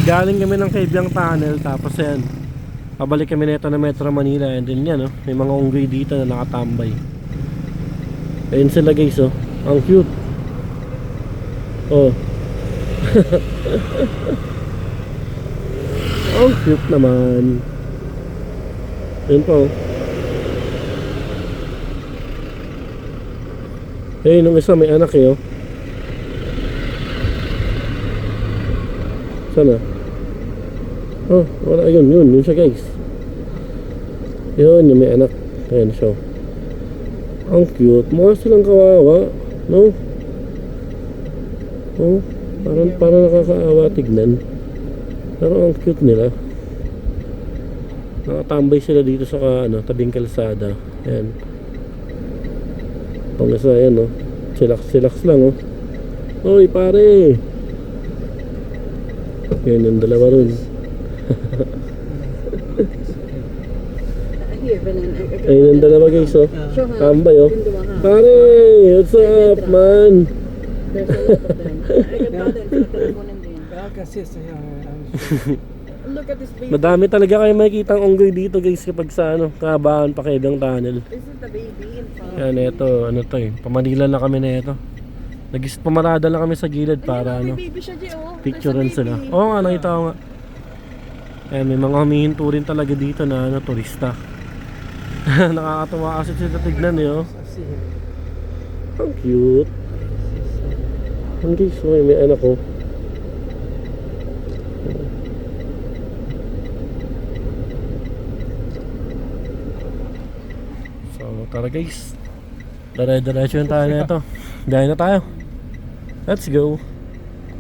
Galing kami ng Cabiang Tunnel, tapos yan pabalik kami nito na Metro Manila. And then yan, may mga unggoy dito na nakatambay. Ayun sila guys, oh. Ang cute. Oh. Ang cute naman. Ayun po. Ayun, nung isa may anak eh, oh. Sana? Oh, wala, yun siya guys. Yun, yung may anak. Ayan siya. Ang cute. Mukha silang kawawa, no? Oh, parang nakakaawa tignan. Pero ang cute nila. Nakatambay sila dito sa tabing kalsada. Ayan. Pang isa, ayan, oh. Chillax lang, oh. Hoy, pare! Ayan yung dalawa ron. Ayun yung dalawa guys, oh. Tambay, oh. Pare! What's up, man? Madami talaga kayo makikita ang unggoy dito guys kapag sa kahabaan pa Cabiang Tunnel. Yan, ito, to eh. Pamanila na kami na ito. Pumarada lang kami sa gilid para picturean sila. Oo nga, nakita ko nga. Eh, may mga humihinto rin talaga dito na turista. Nakakatawa kasi sila tignan eh, oh. Ang cute. Ang guys, may anak ko. So, tara guys. Dire-diretso tayo na ito. Gaya na tayo. Let's go.